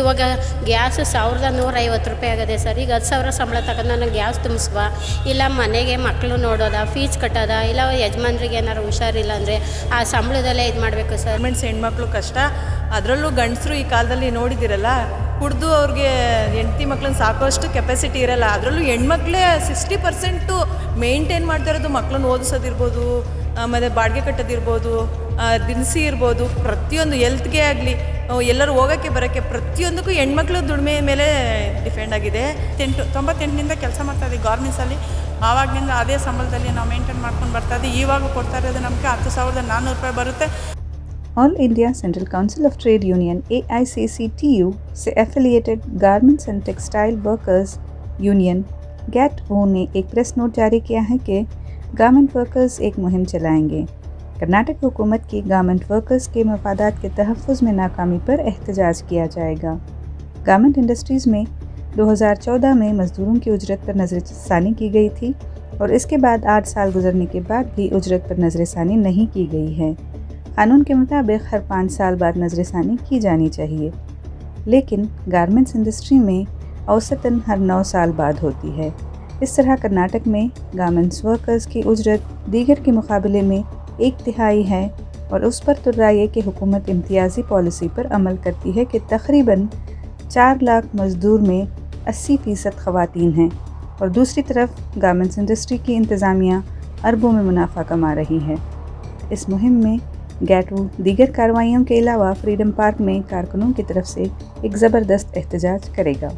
ಇವಾಗ ಗ್ಯಾಸ್ 1150 ರೂಪಾಯಿ ಆಗಿದೆ ಸರ್. ಈಗ 10,000 ಸಂಬಳ ತಗೊಂಡು ನಾನು ಗ್ಯಾಸ್ ತುಂಬಿಸುವ, ಇಲ್ಲ ಮನೆಗೆ ಮಕ್ಕಳು ನೋಡೋದ, ಫೀಸ್ ಕಟ್ಟೋದ, ಇಲ್ಲ ಯಜಮಾನ್ರಿಗೆ ಏನಾರು ಹುಷಾರಿಲ್ಲ ಅಂದರೆ ಆ ಸಂಬಳದಲ್ಲೇ ಇದು ಮಾಡಬೇಕು ಸರ್. ಗೌರ್ಮೆಂಟ್ಸ್ ಹೆಣ್ಮಕ್ಳು ಕಷ್ಟ, ಅದರಲ್ಲೂ ಗಂಡಸರು ಈ ಕಾಲದಲ್ಲಿ ನೋಡಿದಿರಲ್ಲ, ಕುಡಿದು ಅವ್ರಿಗೆ ಹೆಂಡತಿ ಮಕ್ಳನ್ನ ಸಾಕೋಷ್ಟು ಕೆಪಾಸಿಟಿ ಇರಲ್ಲ. ಅದರಲ್ಲೂ ಹೆಣ್ಮಕ್ಳೇ 60% ಮೇಂಟೈನ್ ಮಾಡ್ತಾ ಇರೋದು. ಮಕ್ಳನ್ನ ಓದಿಸೋದಿರ್ಬೋದು, ಮತ್ತು ಬಾಡಿಗೆ ಕಟ್ಟೋದಿರ್ಬೋದು, ದಿನಸಿ ಇರ್ಬೋದು, ಪ್ರತಿಯೊಂದು ಹೆಲ್ತ್ಗೆ ಆಗಲಿ, ಎಲ್ಲರೂ ಹೋಗೋಕ್ಕೆ ಬರೋಕ್ಕೆ ಪ್ರತಿಯೊಂದಕ್ಕೂ ಹೆಣ್ಮಕ್ಳು ದುಡಿಮೆ ಮೇಲೆ ಡಿಪೆಂಡ್ ಆಗಿದೆ. 98 ಕೆಲಸ ಮಾಡ್ತಾಯಿದ್ದೀವಿ ಗೌರ್ಮೆಂಟ್ಸಲ್ಲಿ. ಆವಾಗಲಿಂದ ಅದೇ ಸಂಬಳದಲ್ಲಿ ನಾವು ಮೇಂಟೈನ್ ಮಾಡ್ಕೊಂಡು ಬರ್ತಾಯಿದ್ದೀವಿ. ಇವಾಗ ಕೊಡ್ತಾ ಇರೋದು ನಮಗೆ 10,400 ರೂಪಾಯಿ ಬರುತ್ತೆ. All India Central Council of Trade Union AICCTU से affiliated garments and textile workers union GATTO ने एक प्रेस नोट जारी किया है कि गारमेंट वर्कर्स एक मुहिम चलाएंगे। कर्नाटक हुकूमत की गारमेंट वर्कर्स के मफादात के तहफ़्फ़ुज़ में नाकामी पर एहतजाज किया जाएगा। गारमेंट इंडस्ट्रीज़ में 2014 में मज़दूरों की उजरत पर नज़रसानी की गई थी और इसके बाद 8 साल गुजरने के बाद भी उजरत पर नज़रसानी नहीं की गई है। कानून के मुताबिक हर 5 साल बाद नज़रसानी की जानी चाहिए, लेकिन गारमेंट्स इंडस्ट्री में औसतन हर 9 साल बाद होती है। इस तरह कर्नाटक में गारमेंट्स वर्कर्स की उजरत दीगर के मुकाबले में 1/3 है और उस पर तुर्रा ये कि हुकूमत इम्तियाज़ी पॉलिसी पर अमल करती है कि तकरीबन 4 लाख मज़दूर में 80% ख़वातीन हैं और दूसरी तरफ गारमेंट्स इंडस्ट्री की इंतज़ामिया अरबों में मुनाफा कमा रही है। इस मुहिम में गैटो दीगर कार्रवाइयों के अलावा फ्रीडम पार्क में कारकुनों की तरफ से एक ज़बरदस्त एहतजाज करेगा।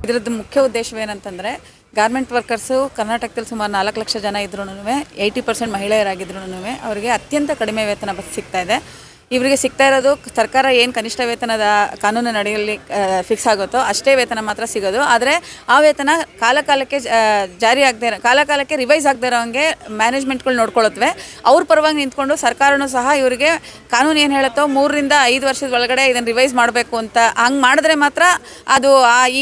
ಇದರದ್ದು ಮುಖ್ಯ ಉದ್ದೇಶವೇನಂತಂದರೆ, ಗಾರ್ಮೆಂಟ್ ವರ್ಕರ್ಸು ಕರ್ನಾಟಕದಲ್ಲಿ ಸುಮಾರು 4 ಲಕ್ಷ ಜನ ಇದ್ರೂ 80% ಮಹಿಳೆಯರಾಗಿದ್ರೂ ಅವರಿಗೆ ಅತ್ಯಂತ ಕಡಿಮೆ ವೇತನ ಸಿಗ್ತಾ ಇದೆ. ಇವರಿಗೆ ಸಿಗ್ತಾ ಇರೋದು ಸರ್ಕಾರ ಏನು ಕನಿಷ್ಠ ವೇತನದ ಕಾನೂನಿನ ಅಡಿಯಲ್ಲಿ ಫಿಕ್ಸ್ ಆಗುತ್ತೋ ಅಷ್ಟೇ ವೇತನ ಮಾತ್ರ ಸಿಗೋದು. ಆದರೆ ಆ ವೇತನ ಕಾಲಕಾಲಕ್ಕೆ ಜಾರಿ ಆಗದೆ, ಕಾಲಕಾಲಕ್ಕೆ ರಿವೈಸ್ ಆಗದೆ ಇರೋಂಗೆ ಮ್ಯಾನೇಜ್ಮೆಂಟ್ಗಳು ನೋಡ್ಕೊಳ್ಳುತ್ತವೆ. ಅವ್ರ ಪರವಾಗಿ ನಿಂತ್ಕೊಂಡು ಸರ್ಕಾರನೂ ಸಹ ಇವರಿಗೆ ಕಾನೂನು ಏನು ಹೇಳುತ್ತೋ 3 ರಿಂದ 5 ವರ್ಷದ ಒಳಗಡೆ ಇದನ್ನು ರಿವೈಸ್ ಮಾಡಬೇಕು ಅಂತ, ಹಂಗೆ ಮಾಡಿದ್ರೆ ಮಾತ್ರ ಅದು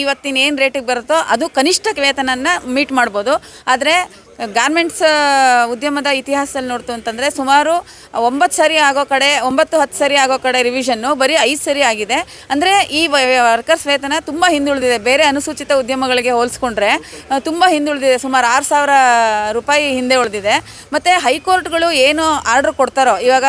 ಇವತ್ತಿನ ಏನು ರೇಟಿಗೆ ಬರುತ್ತೋ ಅದು ಕನಿಷ್ಠ ವೇತನನ ಮೀಟ್ ಮಾಡ್ಬೋದು. ಆದರೆ ಗಾರ್ಮೆಂಟ್ಸ್ ಉದ್ಯಮದ ಇತಿಹಾಸದಲ್ಲಿ ನೋಡ್ತು ಅಂತಂದರೆ ಸುಮಾರು 9 ಸರಿ ಆಗೋ ಕಡೆ, 9-10 ಸರಿ ಆಗೋ ಕಡೆ ರಿವಿಷನ್ನು ಬರೀ 5 ಸರಿ ಆಗಿದೆ. ಅಂದರೆ ಈ ವರ್ಕರ್ಸ್ ವೇತನ ತುಂಬ ಹಿಂದುಳಿದಿದೆ. ಬೇರೆ ಅನುಸೂಚಿತ ಉದ್ಯಮಗಳಿಗೆ ಹೋಲಿಸ್ಕೊಂಡ್ರೆ ತುಂಬ ಹಿಂದುಳಿದಿದೆ. ಸುಮಾರು 6,000 ರೂಪಾಯಿ ಹಿಂದೆ ಉಳಿದಿದೆ. ಮತ್ತು ಹೈಕೋರ್ಟ್ಗಳು ಏನು ಆರ್ಡ್ರ್ ಕೊಡ್ತಾರೋ, ಇವಾಗ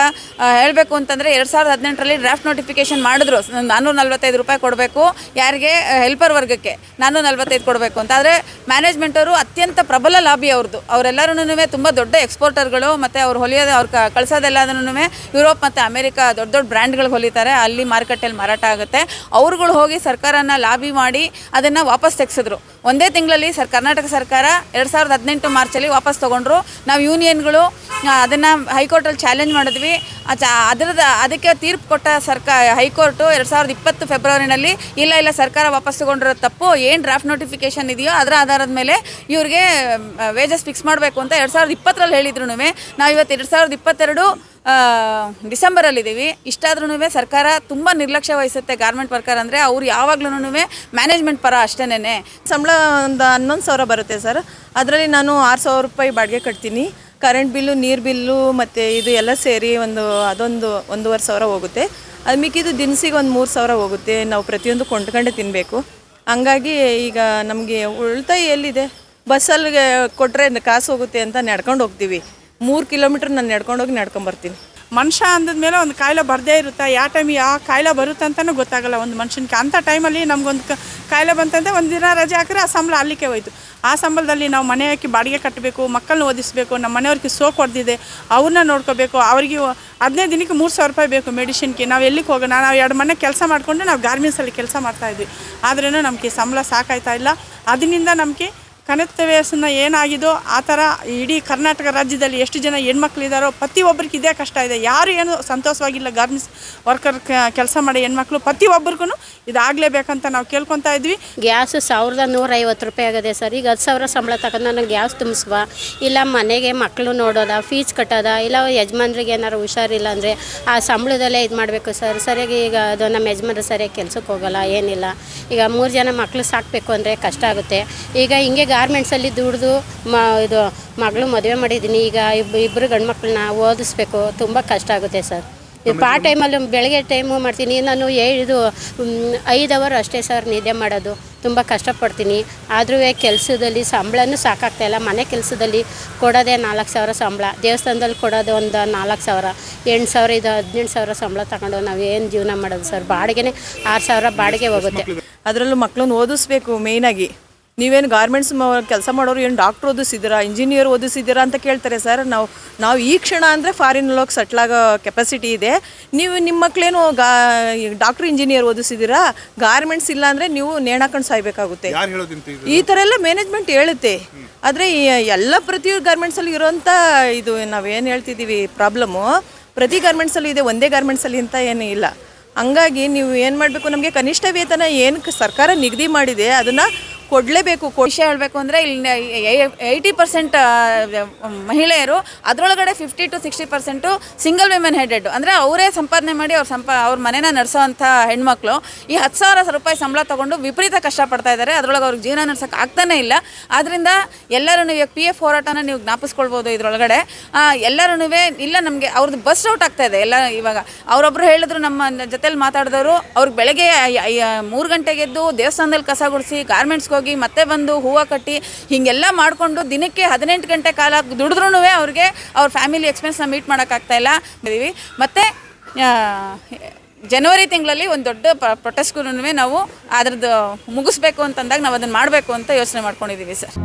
ಹೇಳಬೇಕು ಅಂತಂದರೆ 2018ರಲ್ಲಿ ಡ್ರಾಫ್ಟ್ ನೋಟಿಫಿಕೇಷನ್ ಮಾಡಿದ್ರು 445 ರೂಪಾಯಿ ಕೊಡಬೇಕು, ಯಾರಿಗೆ ಹೆಲ್ಪರ್ ವರ್ಗಕ್ಕೆ 445 ಕೊಡಬೇಕು ಅಂತ. ಆದರೆ ಮ್ಯಾನೇಜ್ಮೆಂಟವರು ಅತ್ಯಂತ ಪ್ರಬಲ ಲಾಬಿ ಅವ್ರದ್ದು. ಅವರೆಲ್ಲರೂ ತುಂಬ ದೊಡ್ಡ ಎಕ್ಸ್ಪೋರ್ಟರ್ಗಳು, ಮತ್ತು ಅವ್ರು ಹೊಲಿಯೋದು, ಅವ್ರು ಕಳಿಸೋದೆಲ್ಲದನ್ನು ಯುರೋಪ್ ಮತ್ತು ಅಮೆರಿಕಾ ದೊಡ್ಡ ದೊಡ್ಡ ಬ್ರ್ಯಾಂಡ್ಗಳಿಗೆ ಹೊಲಿತಾರೆ, ಅಲ್ಲಿ ಮಾರುಕಟ್ಟೆಯಲ್ಲಿ ಮಾರಾಟ ಆಗುತ್ತೆ. ಅವ್ರುಗಳು ಹೋಗಿ ಸರ್ಕಾರನ ಲಾಬಿ ಮಾಡಿ ಅದನ್ನು ವಾಪಸ್ ತೆಗೆಸಿದ್ರು. ಒಂದೇ ತಿಂಗಳಲ್ಲಿ ಕರ್ನಾಟಕ ಸರ್ಕಾರ 2018 ಮಾರ್ಚಲ್ಲಿ ವಾಪಸ್ ತೊಗೊಂಡ್ರು. ನಾವು ಯೂನಿಯನ್ಗಳು ಅದನ್ನು ಹೈಕೋರ್ಟಲ್ಲಿ ಚಾಲೆಂಜ್ ಮಾಡಿದ್ವಿ. ಅದಕ್ಕೆ ತೀರ್ಪು ಕೊಟ್ಟ ಹೈಕೋರ್ಟು 2020 ಫೆಬ್ರವರಿನಲ್ಲಿ ಇಲ್ಲ ಸರ್ಕಾರ ವಾಪಸ್ ತೊಗೊಂಡಿರೋ ತಪ್ಪು, ಏನು ಡ್ರಾಫ್ಟ್ ನೋಟಿಫಿಕೇಷನ್ ಇದೆಯೋ ಅದರ ಆಧಾರದ ಮೇಲೆ ಇವ್ರಿಗೆ ವೇಜಸ್ ಫಿಕ್ಸ್ ಮಾಡಬೇಕು ಅಂತ 2020ರಲ್ಲಿ ಹೇಳಿದ್ರು. ನಾವು ಇವತ್ತು 2022 ಡಿಸೆಂಬರಲ್ಲಿದ್ದೀವಿ. ಇಷ್ಟಾದ್ರೂ ಸರ್ಕಾರ ತುಂಬ ನಿರ್ಲಕ್ಷ್ಯ ವಹಿಸುತ್ತೆ. ಗಾರ್ಮೆಂಟ್ ವರ್ಕರ್ ಅಂದರೆ ಅವ್ರು ಯಾವಾಗ್ಲೂ ಮ್ಯಾನೇಜ್ಮೆಂಟ್ ಪರ ಅಷ್ಟೇನೆ. ಸಂಬಳ ಒಂದು 11,000 ಬರುತ್ತೆ ಸರ್. ಅದರಲ್ಲಿ ನಾನು 6,000 ರೂಪಾಯಿ ಬಾಡಿಗೆ ಕಟ್ತೀನಿ. ಕರೆಂಟ್ ಬಿಲ್ಲು, ನೀರು ಬಿಲ್ಲು ಮತ್ತು ಇದು ಎಲ್ಲ ಸೇರಿ ಅದೊಂದು 1,500 ಹೋಗುತ್ತೆ. ಅದು ಮಿಕ್ಕಿದ್ದು ದಿನಸಿಗೆ ಒಂದು 3,000 ಹೋಗುತ್ತೆ. ನಾವು ಪ್ರತಿಯೊಂದು ಕೊಂಡ್ಕೊಂಡೆ ತಿನ್ನಬೇಕು. ಹಂಗಾಗಿ ಈಗ ನಮಗೆ ಉಳಿತಾಯ ಎಲ್ಲಿದೆ? ಬಸ್ಸಲ್ಲಿಗೆ ಕೊಟ್ಟರೆ ಕಾಸು ಹೋಗುತ್ತೆ ಅಂತ ನಡ್ಕೊಂಡು ಹೋಗ್ತೀವಿ. 3 ಕಿಲೋಮೀಟ್ರ್ ನಾನು ನಡ್ಕೊಂಬರ್ತೀನಿ. ಮನುಷ್ಯ ಅಂದದ್ಮೇಲೆ ಒಂದು ಕಾಯಿಲೆ ಬರದೇ ಇರುತ್ತೆ. ಯಾವ ಟೈಮಿಗೆ ಯಾವ ಕಾಯಿಲೆ ಬರುತ್ತೆ ಅಂತಲೂ ಗೊತ್ತಾಗಲ್ಲ ಒಂದು ಮನುಷ್ಯನಿಗೆ. ಅಂಥ ಟೈಮಲ್ಲಿ ನಮಗೊಂದು ಕಾಯಿಲೆ ಬಂತಂದರೆ ಒಂದು ದಿನ ರಜೆ ಹಾಕಿದ್ರೆ ಆ ಸಂಬಳ ಅಲ್ಲಿಗೆ ಹೋಯ್ತು. ಆ ಸಂಬಳದಲ್ಲಿ ನಾವು ಮನೆ ಹಾಕಿ ಬಾಡಿಗೆ ಕಟ್ಟಬೇಕು, ಮಕ್ಕಳನ್ನ ಓದಿಸಬೇಕು, ನಮ್ಮ ಮನೆಯವ್ರಿಗೆ ಸೋಕ್ ಹೊಡೆದಿದೆ ಅವ್ರನ್ನ ನೋಡ್ಕೋಬೇಕು. ಅವ್ರಿಗೆ 15 ದಿನಕ್ಕೆ 3,000 ರೂಪಾಯಿ ಬೇಕು ಮೆಡಿಷನ್ಗೆ. ನಾವು ಎಲ್ಲಿಗೆ ಹೋಗೋಣ? ನಾವು 2 ಮನೆ ಕೆಲಸ ಮಾಡಿಕೊಂಡು ನಾವು ಗಾರ್ಮೆಂಟ್ಸಲ್ಲಿ ಕೆಲಸ ಮಾಡ್ತಾಯಿದ್ವಿ. ಆದ್ರೂ ನಮಗೆ ಸಂಬಳ ಸಾಕಾಯ್ತಾ ಇಲ್ಲ. ಅದರಿಂದ ನಮಗೆ ಕನಿಷ್ಠ ವೇತನ ಏನಾಗಿದೋ ಆ ಥರ ಇಡೀ ಕರ್ನಾಟಕ ರಾಜ್ಯದಲ್ಲಿ ಎಷ್ಟು ಜನ ಹೆಣ್ಮಕ್ಳಿದಾರೋ ಪ್ರತಿಯೊಬ್ಬರಿಗೆ ಇದೇ ಕಷ್ಟ ಇದೆ. ಯಾರು ಏನು ಸಂತೋಷವಾಗಿಲ್ಲ. ಗಾರ್ಮೆಂಟ್ಸ್ ವರ್ಕರ್ ಕೆಲಸ ಮಾಡಿ ಹೆಣ್ಮಕ್ಳು ಪ್ರತಿಯೊಬ್ಬರಿಗೂ ಇದಾಗಲೇಬೇಕಂತ ನಾವು ಕೇಳ್ಕೊತಾ ಇದ್ವಿ. ಗ್ಯಾಸ್ 1150 ರೂಪಾಯಿ ಆಗಿದೆ ಸರ್. ಈಗ 10,000 ಸಂಬಳ ತಗೊಂಡು ನಾನು ಗ್ಯಾಸ್ ತುಂಬಿಸುವ, ಇಲ್ಲ ಮನೆಗೆ ಮಕ್ಕಳು ನೋಡೋದ, ಫೀಸ್ ಕಟ್ಟೋದ, ಇಲ್ಲ ಯಜಮಾನ್ರಿಗೆ ಏನಾರು ಹುಷಾರಿಲ್ಲ ಅಂದರೆ ಆ ಸಂಬಳದಲ್ಲೇ ಇದು ಮಾಡಬೇಕು ಸರ್. ಸರಿಯಾಗಿ ಈಗ ಅದು ನಮ್ಮ ಯಜಮಾನ್ರು ಸರಿಯಾಗಿ ಕೆಲ್ಸಕ್ಕೆ ಹೋಗೋಲ್ಲ, ಏನಿಲ್ಲ. ಈಗ 3 ಜನ ಮಕ್ಕಳು ಸಾಕಬೇಕು ಅಂದರೆ ಕಷ್ಟ ಆಗುತ್ತೆ. ಈಗ ಹಿಂಗೆ ಗಾರ್ಮೆಂಟ್ಸಲ್ಲಿ ದುಡಿದು ಇದು ಮಗಳು ಮದುವೆ ಮಾಡಿದ್ದೀನಿ. ಈಗ ಇಬ್ಬರು ಗಂಡು ಮಕ್ಕಳನ್ನ ಓದಿಸ್ಬೇಕು, ತುಂಬ ಕಷ್ಟ ಆಗುತ್ತೆ ಸರ್. ಪಾರ್ಟ್ ಟೈಮಲ್ಲಿ ಬೆಳಗ್ಗೆ ಟೈಮು ಮಾಡ್ತೀನಿ ನಾನು 5 ಅವರ್ ಅಷ್ಟೇ ಸರ್ ನಿದ್ದೆ ಮಾಡೋದು. ತುಂಬ ಕಷ್ಟಪಡ್ತೀನಿ. ಆದರೂ ಕೆಲಸದಲ್ಲಿ ಸಂಬಳನೂ ಸಾಕಾಗ್ತಾಯಿಲ್ಲ. ಮನೆ ಕೆಲಸದಲ್ಲಿ ಕೊಡೋದೇ 4,000 ಸಂಬಳ, ದೇವಸ್ಥಾನದಲ್ಲಿ ಕೊಡೋದು ಒಂದು 4,000, 8,000, ಇದು 18,000 ಸಂಬಳ ತಗೊಂಡು ನಾವು ಏನು ಜೀವನ ಮಾಡೋದು ಸರ್? ಬಾಡಿಗೆನೇ 6,000 ಬಾಡಿಗೆ ಹೋಗುತ್ತೆ. ಅದರಲ್ಲೂ ಮಕ್ಕಳನ್ನ ಓದಿಸ್ಬೇಕು ಮೇಯ್ನಾಗಿ. ನೀವೇನು ಗಾರ್ಮೆಂಟ್ಸ್ ಕೆಲಸ ಮಾಡೋರು ಏನು ಡಾಕ್ಟ್ರ್ ಓದಿಸಿದ್ದೀರಾ, ಇಂಜಿನಿಯರ್ ಓದಿಸಿದ್ದೀರಾ ಅಂತ ಕೇಳ್ತಾರೆ ಸರ್. ನಾವು ಈ ಕ್ಷಣ ಅಂದರೆ ಫಾರಿನಲ್ಲಿ ಹೋಗಿ ಸೆಟ್ಲಾಗೋ ಕೆಪಾಸಿಟಿ ಇದೆ. ನೀವು ನಿಮ್ಮ ಮಕ್ಕಳೇನು ಡಾಕ್ಟ್ರ್ ಇಂಜಿನಿಯರ್ ಓದಿಸಿದ್ದೀರಾ, ಗಾರ್ಮೆಂಟ್ಸ್ ಇಲ್ಲ ಅಂದರೆ ನೀವು ನೇಣಾಕೊಂಡು ಸಾಯ್ಬೇಕಾಗುತ್ತೆ. ಈ ಥರ ಎಲ್ಲ ಮ್ಯಾನೇಜ್ಮೆಂಟ್ ಹೇಳುತ್ತೆ. ಆದರೆ ಎಲ್ಲ ಪ್ರತಿ ಗಾರ್ಮೆಂಟ್ಸಲ್ಲಿ ಇರೋಂಥ ಇದು ನಾವೇನು ಹೇಳ್ತಿದ್ದೀವಿ ಪ್ರಾಬ್ಲಮ್ಮು ಪ್ರತಿ ಗಾರ್ಮೆಂಟ್ಸಲ್ಲೂ ಇದೆ, ಒಂದೇ ಗಾರ್ಮೆಂಟ್ಸಲ್ಲಿ ಅಂತ ಏನೂ ಇಲ್ಲ. ಹಂಗಾಗಿ ನೀವು ಏನು ಮಾಡಬೇಕು, ನಮಗೆ ಕನಿಷ್ಠ ವೇತನ ಏನು ಸರ್ಕಾರ ನಿಗದಿ ಮಾಡಿದೆ ಅದನ್ನು ಕೊಡಲೇಬೇಕು. ವಿಷಯ ಹೇಳಬೇಕು ಅಂದರೆ ಇಲ್ಲಿ 80% ಮಹಿಳೆಯರು, ಅದರೊಳಗಡೆ 50 to 60% ಸಿಂಗಲ್ ವಿಮೆನ್ ಹೆಡೆಡ್, ಅಂದರೆ ಅವರೇ ಸಂಪಾದನೆ ಮಾಡಿ ಅವ್ರ ಮನೇನ ನಡೆಸೋವಂಥ ಹೆಣ್ಮಕ್ಳು ಈ 10,000 ರೂಪಾಯಿ ಸಂಬಳ ತೊಗೊಂಡು ವಿಪರೀತ ಕಷ್ಟಪಡ್ತಾ ಇದ್ದಾರೆ. ಅದರೊಳಗೆ ಅವ್ರಿಗೆ ಜೀವನ ನಡೆಸೋಕೆ ಆಗ್ತಾನೇ ಇಲ್ಲ. ಆದ್ದರಿಂದ ಎಲ್ಲರೂ ಇವಾಗ PF ಹೋರಾಟನ ನೀವು ಜ್ಞಾಪಿಸ್ಕೊಳ್ಬೋದು. ಇದರೊಳಗಡೆ ಎಲ್ಲರೂ ಇಲ್ಲ ನಮಗೆ ಅವ್ರದ್ದು ಬಸ್ ಔಟ್ ಆಗ್ತಾ ಇದೆ ಎಲ್ಲ. ಇವಾಗ ಅವರೊಬ್ಬರು ಹೇಳಿದ್ರು, ನಮ್ಮ ಜೊತೆಲಿ ಮಾತಾಡಿದವರು, ಅವ್ರಿಗೆ ಬೆಳಗ್ಗೆ 3 ಗಂಟೆಗೆ ಎದ್ದು ದೇವಸ್ಥಾನದಲ್ಲಿ ಕಸ ಗುಡಿಸಿ ಗಾರ್ಮೆಂಟ್ಸ್ಗೆ ಹೋಗಿ ಮತ್ತೆ ಬಂದು ಹೂವು ಕಟ್ಟಿ ಹೀಗೆಲ್ಲ ಮಾಡಿಕೊಂಡು ದಿನಕ್ಕೆ 18 ಗಂಟೆ ಕಾಲ ದುಡಿದ್ರೂ ಅವ್ರಿಗೆ ಅವ್ರ ಫ್ಯಾಮಿಲಿ ಎಕ್ಸ್ಪೆನ್ಸ್ನ ಮೀಟ್ ಮಾಡೋಕ್ಕಾಗ್ತಾಯಿಲ್ಲ. ಮತ್ತು ಜನವರಿ ತಿಂಗಳಲ್ಲಿ ಒಂದು ದೊಡ್ಡ ಪ್ರೊಟೆಸ್ಟ್ಗೂ ನಾವು ಅದ್ರದ್ದು ಮುಗಿಸ್ಬೇಕು ಅಂತಂದಾಗ ನಾವು ಅದನ್ನು ಮಾಡಬೇಕು ಅಂತ ಯೋಚನೆ ಮಾಡ್ಕೊಂಡಿದ್ದೀವಿ ಸರ್.